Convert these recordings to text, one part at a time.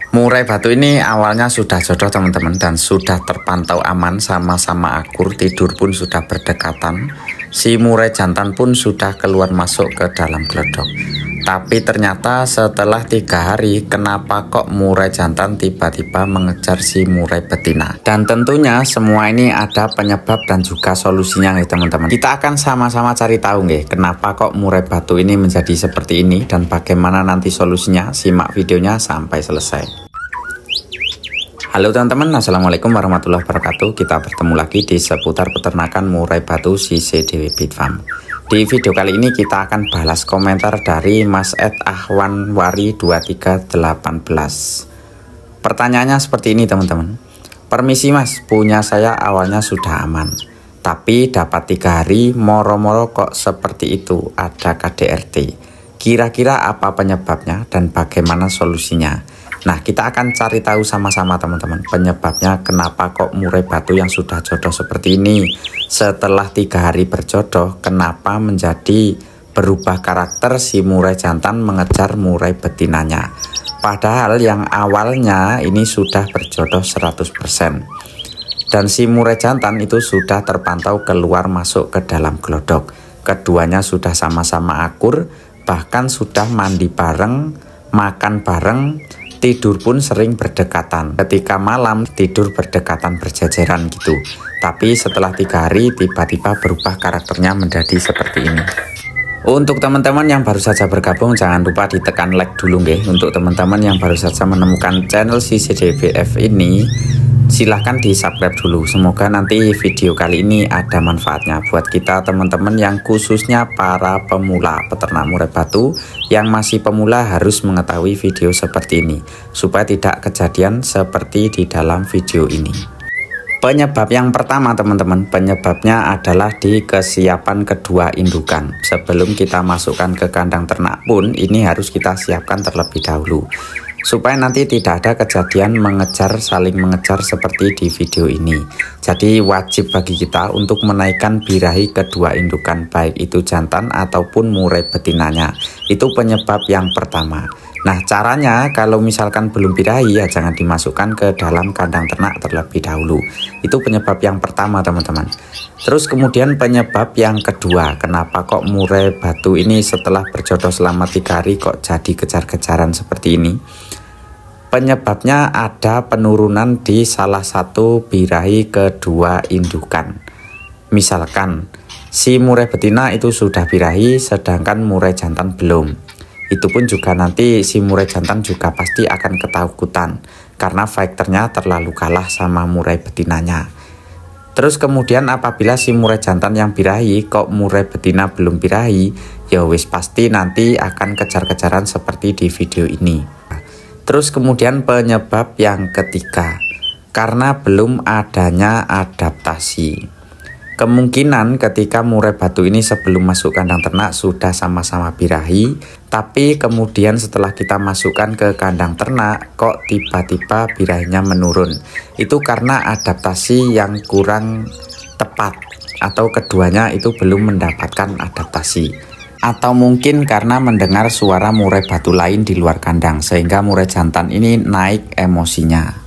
Murai batu ini awalnya sudah jodoh teman-teman, dan sudah terpantau aman, sama-sama akur, tidur pun sudah berdekatan. Si murai jantan pun sudah keluar masuk ke dalam glodok. Tapi ternyata setelah 3 hari, kenapa kok murai jantan tiba-tiba mengejar si murai betina? Dan tentunya semua ini ada penyebab dan juga solusinya nih teman-teman. Kita akan sama-sama cari tahu nih, kenapa kok murai batu ini menjadi seperti ini dan bagaimana nanti solusinya. Simak videonya sampai selesai. Halo teman-teman, assalamualaikum warahmatullahi wabarakatuh. Kita bertemu lagi di seputar peternakan murai batu CCDW Bit Farm. Di video kali ini kita akan balas komentar dari Mas Ed Ahwan Wari 2318. Pertanyaannya seperti ini teman-teman. Permisi mas, punya saya awalnya sudah aman, tapi dapat 3 hari moro-moro kok seperti itu, ada KDRT. Kira-kira apa penyebabnya dan bagaimana solusinya? Nah, kita akan cari tahu sama-sama teman-teman, penyebabnya kenapa kok murai batu yang sudah jodoh seperti ini setelah 3 hari berjodoh, kenapa menjadi berubah karakter si murai jantan mengejar murai betinanya. Padahal yang awalnya ini sudah berjodoh 100%. Dan si murai jantan itu sudah terpantau keluar masuk ke dalam glodok. Keduanya sudah sama-sama akur, bahkan sudah mandi bareng, makan bareng, tidur pun sering berdekatan. Ketika malam tidur berdekatan berjajaran gitu. Tapi setelah 3 hari tiba-tiba berubah karakternya menjadi seperti ini. Untuk teman-teman yang baru saja bergabung, jangan lupa ditekan like dulu nggih. Untuk teman-teman yang baru saja menemukan channel CCDWF ini, silahkan di subscribe dulu. Semoga nanti video kali ini ada manfaatnya buat kita teman-teman yang khususnya para pemula peternak murai batu. Yang masih pemula harus mengetahui video seperti ini supaya tidak kejadian seperti di dalam video ini. Penyebab yang pertama teman-teman, penyebabnya adalah di kesiapan kedua indukan. Sebelum kita masukkan ke kandang ternak pun ini harus kita siapkan terlebih dahulu, supaya nanti tidak ada kejadian saling mengejar seperti di video ini. Jadi wajib bagi kita untuk menaikkan birahi kedua indukan, baik itu jantan ataupun murai betinanya. Itu penyebab yang pertama. Nah, caranya kalau misalkan belum birahi ya jangan dimasukkan ke dalam kandang ternak terlebih dahulu. Itu penyebab yang pertama teman-teman. Terus kemudian penyebab yang kedua, kenapa kok murai batu ini setelah berjodoh selama 3 hari kok jadi kejar-kejaran seperti ini? Penyebabnya ada penurunan di salah satu birahi kedua indukan. Misalkan si murai betina itu sudah birahi sedangkan murai jantan belum. Itu pun juga nanti si murai jantan juga pasti akan ketakutan karena fighternya terlalu kalah sama murai betinanya. Terus kemudian apabila si murai jantan yang birahi kok murai betina belum birahi, ya wis pasti nanti akan kejar-kejaran seperti di video ini. Terus kemudian penyebab yang ketiga, karena belum adanya adaptasi. Kemungkinan ketika murai batu ini sebelum masuk kandang ternak sudah sama-sama birahi, tapi kemudian setelah kita masukkan ke kandang ternak kok tiba-tiba birahinya menurun. Itu karena adaptasi yang kurang tepat, atau keduanya itu belum mendapatkan adaptasi. Atau mungkin karena mendengar suara murai batu lain di luar kandang sehingga murai jantan ini naik emosinya.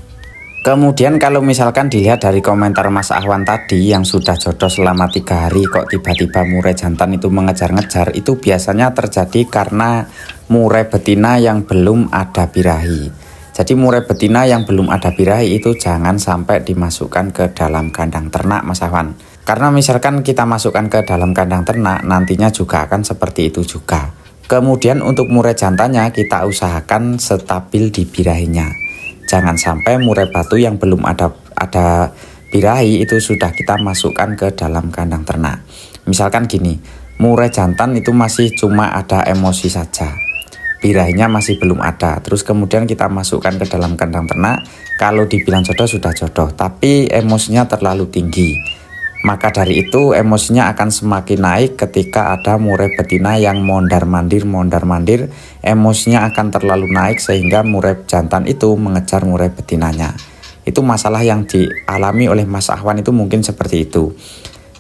Kemudian kalau misalkan dilihat dari komentar Mas Ahwan tadi yang sudah jodoh selama 3 hari kok tiba-tiba murai jantan itu mengejar-ngejar, itu biasanya terjadi karena murai betina yang belum ada birahi. Jadi murai betina yang belum ada birahi itu jangan sampai dimasukkan ke dalam kandang ternak Mas Ahwan. Karena misalkan kita masukkan ke dalam kandang ternak nantinya juga akan seperti itu juga. Kemudian untuk murai jantannya kita usahakan stabil di birahinya. Jangan sampai murai batu yang belum ada birahi itu sudah kita masukkan ke dalam kandang ternak. Misalkan gini, murai jantan itu masih cuma ada emosi saja, birahinya masih belum ada. Terus kemudian kita masukkan ke dalam kandang ternak, kalau dibilang jodoh sudah jodoh, tapi emosinya terlalu tinggi. Maka dari itu emosinya akan semakin naik ketika ada murai betina yang mondar-mandir, emosinya akan terlalu naik sehingga murai jantan itu mengejar murai betinanya. Itu masalah yang dialami oleh Mas Ahwan itu mungkin seperti itu.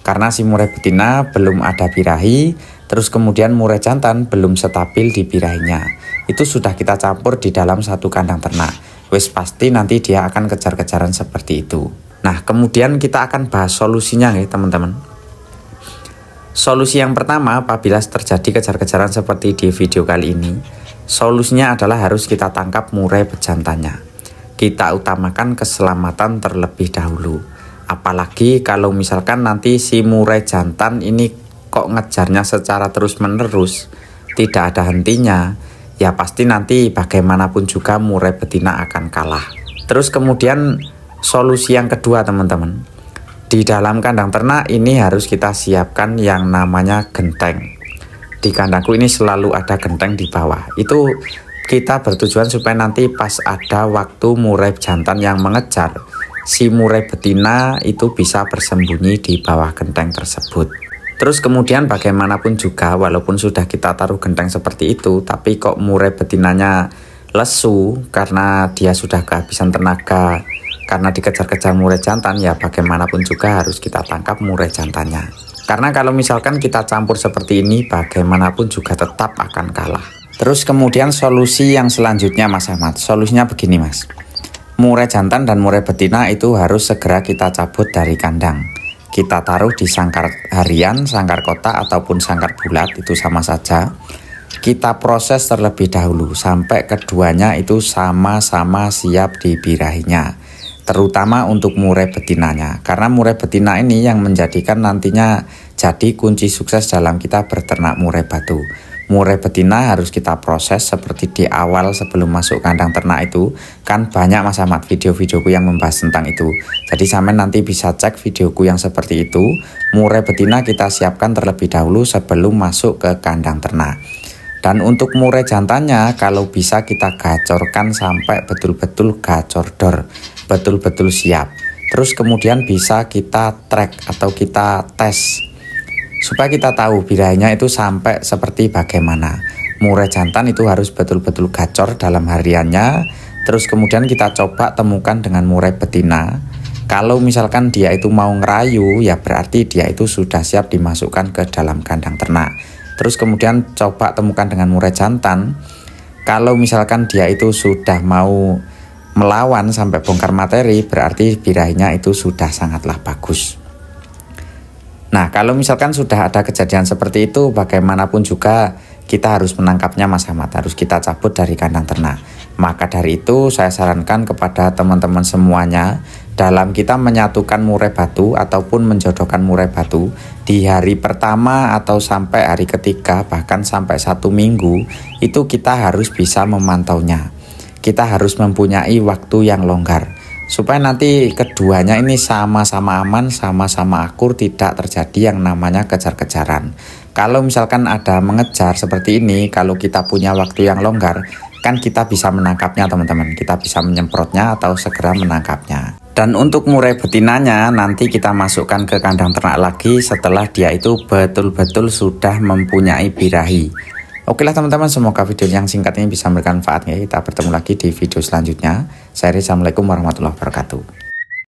Karena si murai betina belum ada birahi, terus kemudian murai jantan belum stabil di birahinya. itu sudah kita campur di dalam satu kandang ternak. Wis pasti nanti dia akan kejar-kejaran seperti itu. Nah, kemudian kita akan bahas solusinya ya teman-teman. Solusi yang pertama apabila terjadi kejar-kejaran seperti di video kali ini, solusinya adalah harus kita tangkap murai bejantannya. Kita utamakan keselamatan terlebih dahulu. Apalagi kalau misalkan nanti si murai jantan ini kok ngejarnya secara terus-menerus, tidak ada hentinya, ya pasti nanti bagaimanapun juga murai betina akan kalah. Terus kemudian solusi yang kedua teman-teman, di dalam kandang ternak ini harus kita siapkan yang namanya genteng. Di kandangku ini selalu ada genteng di bawah. Itu kita bertujuan supaya nanti pas ada waktu murai jantan yang mengejar, si murai betina itu bisa bersembunyi di bawah genteng tersebut. Terus kemudian bagaimanapun juga walaupun sudah kita taruh genteng seperti itu, tapi kok murai betinanya lesu karena dia sudah kehabisan tenaga karena dikejar-kejar murai jantan, ya bagaimanapun juga harus kita tangkap murai jantannya. Karena kalau misalkan kita campur seperti ini, bagaimanapun juga tetap akan kalah. Terus kemudian solusi yang selanjutnya Mas Ahmad, solusinya begini Mas. Murai jantan dan murai betina itu harus segera kita cabut dari kandang. Kita taruh di sangkar harian, sangkar kotak ataupun sangkar bulat, itu sama saja. Kita proses terlebih dahulu sampai keduanya itu sama-sama siap dibirahinya. Terutama untuk murai betinanya, karena murai betina ini yang menjadikan nantinya jadi kunci sukses dalam kita berternak murai batu. Murai betina harus kita proses seperti di awal sebelum masuk kandang ternak itu. Kan banyak Mas Ahmad video-videoku yang membahas tentang itu. Jadi sampai nanti bisa cek videoku yang seperti itu. Murai betina kita siapkan terlebih dahulu sebelum masuk ke kandang ternak. Dan untuk murai jantannya kalau bisa kita gacorkan sampai betul-betul gacor dor, betul-betul siap. Terus kemudian bisa kita track atau kita tes supaya kita tahu birahinya itu sampai seperti bagaimana. Murai jantan itu harus betul-betul gacor dalam hariannya. Terus kemudian kita coba temukan dengan murai betina. Kalau misalkan dia itu mau ngerayu, ya berarti dia itu sudah siap dimasukkan ke dalam kandang ternak. Terus kemudian coba temukan dengan murai jantan. Kalau misalkan dia itu sudah mau melawan sampai bongkar materi, berarti birahinya itu sudah sangatlah bagus. Nah, kalau misalkan sudah ada kejadian seperti itu, bagaimanapun juga kita harus menangkapnya Mas Ahmad, harus kita cabut dari kandang ternak. Maka dari itu saya sarankan kepada teman-teman semuanya, dalam kita menyatukan murai batu ataupun menjodohkan murai batu di hari pertama atau sampai hari ketiga, bahkan sampai 1 minggu, itu kita harus bisa memantaunya. Kita harus mempunyai waktu yang longgar supaya nanti keduanya ini sama-sama aman, sama-sama akur, tidak terjadi yang namanya kejar-kejaran. Kalau misalkan ada mengejar seperti ini, kalau kita punya waktu yang longgar, kan kita bisa menangkapnya teman-teman. Kita bisa menyemprotnya atau segera menangkapnya. Dan untuk murai betinanya nanti kita masukkan ke kandang ternak lagi setelah dia itu betul-betul sudah mempunyai birahi. Oke lah teman-teman, semoga video yang singkat ini bisa memberikan manfaat ya. Kita bertemu lagi di video selanjutnya. Saya Assalamualaikum warahmatullahi wabarakatuh.